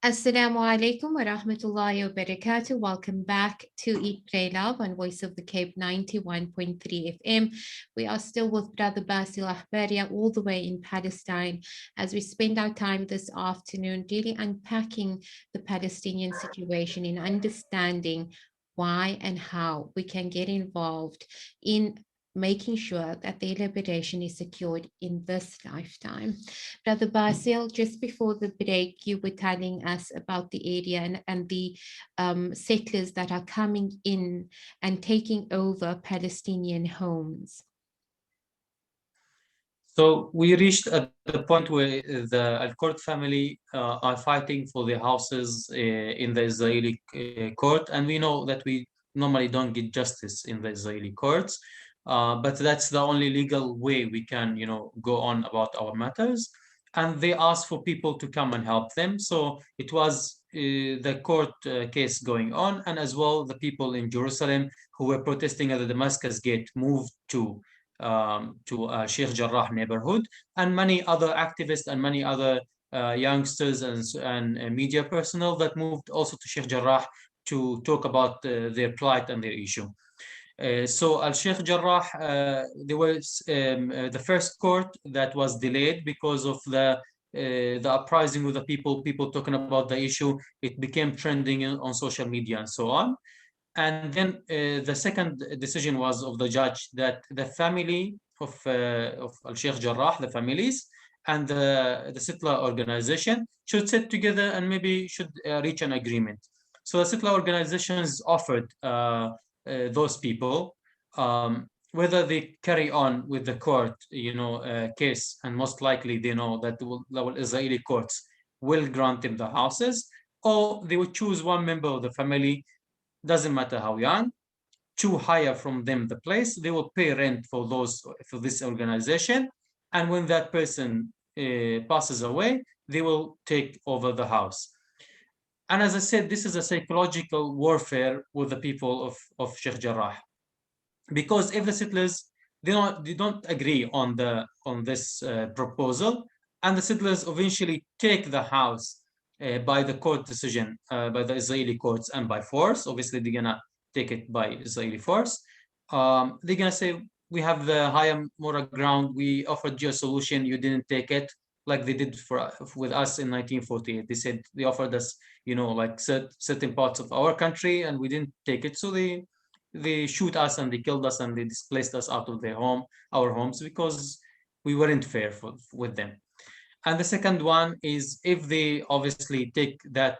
Assalamu alaikum wa rahmatullahi wa barakatuh. Welcome back to Eat, Pray, Love on Voice of the Cape 91.3 FM. We are still with Brother Basel Agbaria all the way in Palestine as we spend our time this afternoon really unpacking the Palestinian situation in understanding why and how we can get involved in making sure that their liberation is secured in this lifetime. Brother Basil, just before the break, you were telling us about the area and the settlers that are coming in and taking over Palestinian homes. So we reached at the point where the Al-Kurd family are fighting for their houses in the Israeli court, and we know that we normally don't get justice in the Israeli courts, but that's the only legal way we can, go on about our matters. And they asked for people to come and help them. So it was the court case going on, and as well the people in Jerusalem who were protesting at the Damascus gate moved to Sheikh Jarrah neighborhood, and many other activists and many other youngsters and media personnel that moved also to Sheikh Jarrah to talk about their plight and their issue. So Al Sheikh Jarrah, there was the first court that was delayed because of the uprising with the people talking about the issue. It became trending on social media and so on. And then the second decision was of the judge that the family of Al-Sheikh Jarrah, the families, and the settler organization should sit together and maybe should reach an agreement. So the settler organizations offered those people whether they carry on with the court, case, and most likely they know that the Israeli courts will grant them the houses, or they would choose one member of the family, doesn't matter how young, to hire from them the place. They will pay rent for this organization, and when that person passes away, they will take over the house. And as I said, this is a psychological warfare with the people of Sheikh Jarrah, because if the settlers they don't agree on this proposal, and the settlers eventually take the house by the court decision, by the Israeli courts, and by force. Obviously, they're gonna take it by Israeli force. They're gonna say, we have the higher moral ground. We offered you a solution. You didn't take it, like they did with us in 1948. They said they offered us, like certain parts of our country, and we didn't take it. So they shoot us and they killed us and they displaced us out of our homes, because we weren't fair with them. And the second one is, if they obviously take that,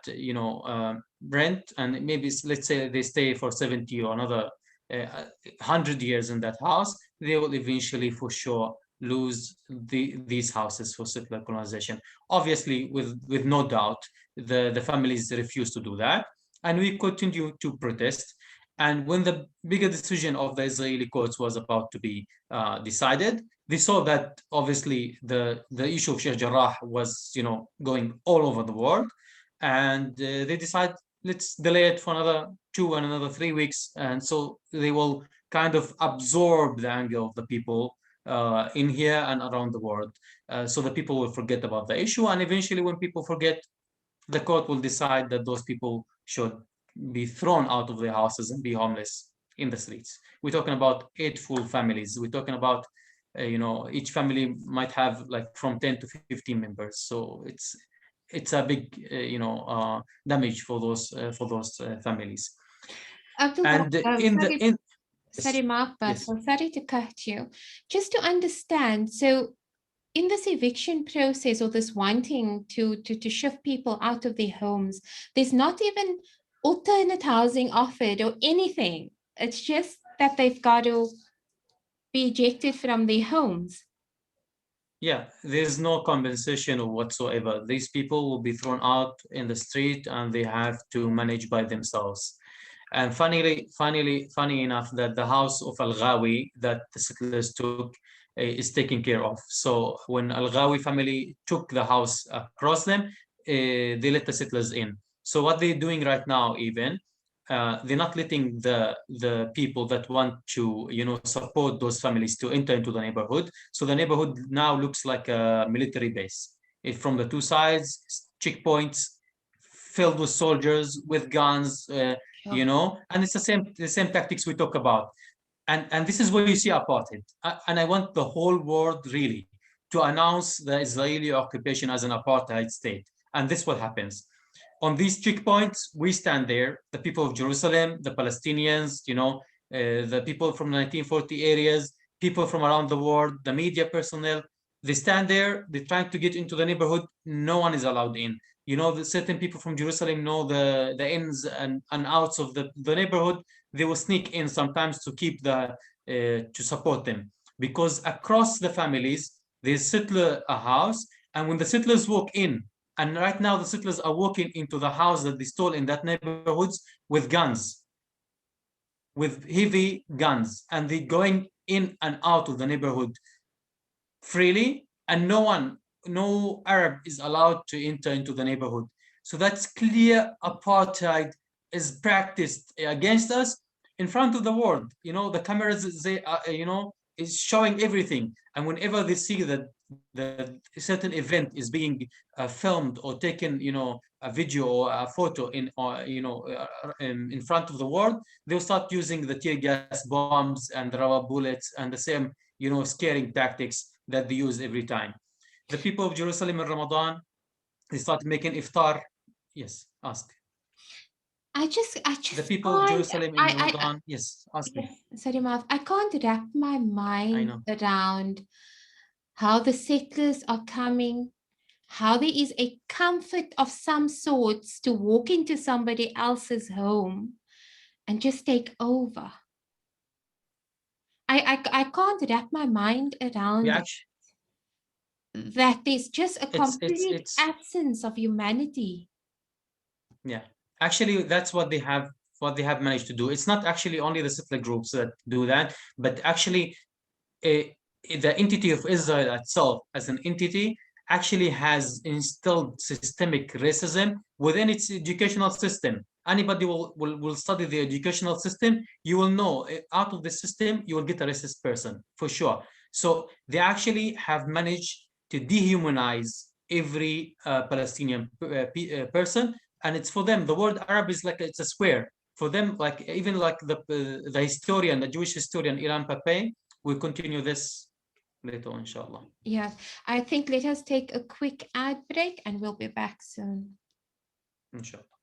rent, and maybe let's say they stay for 70 or another 100 years in that house, they will eventually for sure lose these houses for settler colonization. Obviously, with no doubt, the families refuse to do that, and we continue to protest. And when the bigger decision of the Israeli courts was about to be decided, they saw that obviously the issue of Sheikh Jarrah was, going all over the world, and they decide, let's delay it for another 2 and another 3 weeks, and so they will kind of absorb the anger of the people in here and around the world, so the people will forget about the issue, and eventually, when people forget, the court will decide that those people should be thrown out of their houses and be homeless in the streets. We're talking about 8 full families. We're talking about, each family might have like from 10 to 15 members. So it's a big, damage for those families. Abdullah, And sorry, Mark, but yes. so sorry to cut you. Just to understand, so in this eviction process or this wanting to shift people out of their homes, there's not even alternate housing offered or anything. It's just that they've got to be ejected from their homes. Yeah, there's no compensation or whatsoever. These people will be thrown out in the street and they have to manage by themselves. And funny enough, that the house of Al-Ghawi that the settlers took is taken care of. So when Al-Ghawi family took the house across them, they let the settlers in. So what they're doing right now, even, they're not letting the people that want to, support those families to enter into the neighborhood. So the neighborhood now looks like a military base. From the two sides, checkpoints, filled with soldiers, with guns, you know, and it's the same tactics we talk about. And this is where you see apartheid. And I want the whole world really to announce the Israeli occupation as an apartheid state. And this is what happens. On these checkpoints, we stand there, the people of Jerusalem, the Palestinians, you know, the people from the 1940 areas, people from around the world, the media personnel, they stand there, they're trying to get into the neighborhood, no one is allowed in. You know, the certain people from Jerusalem know the ins and outs of the neighborhood. They will sneak in sometimes to keep to support them. Because across the families, they settle a house, and when the settlers walk in, and right now the settlers are walking into the house that they stole in that neighborhoods with guns, with heavy guns, and they're going in and out of the neighborhood freely, and no Arab is allowed to enter into the neighborhood. So that's clear apartheid is practiced against us in front of the world. You know, the cameras, they you know, is showing everything. And whenever they see that the certain event is being filmed or taken, you know, a video or a photo in, or you know, in front of the world, they'll start using the tear gas bombs and the rubber bullets and the same, you know, scaring tactics that they use every time. The people of Jerusalem in Ramadan, they start making iftar. Yes, ask. I just The people of can't. Jerusalem in Ramadan. Yes, ask me. Yes, sorry, Marv. I can't wrap my I mind know. around how the settlers are coming, how there is a comfort of some sorts to walk into somebody else's home and just take over. I can't wrap my mind We around actually, that there's just a complete it's absence of humanity. yeah. Actually, that's what they have managed to do. It's not actually only the settler groups that do that, but actually uh, the entity of Israel itself as an entity actually has instilled systemic racism within its educational system. Anybody will study the educational system, you will know out of the system, you will get a racist person for sure. So they actually have managed to dehumanize every Palestinian person. And it's for them, the word Arab is like, it's a square. For them, like even like the historian, the Jewish historian, Ilan Pape, we'll continue this later on, inshallah. Yes, I think let us take a quick ad break and we'll be back soon. Inshallah.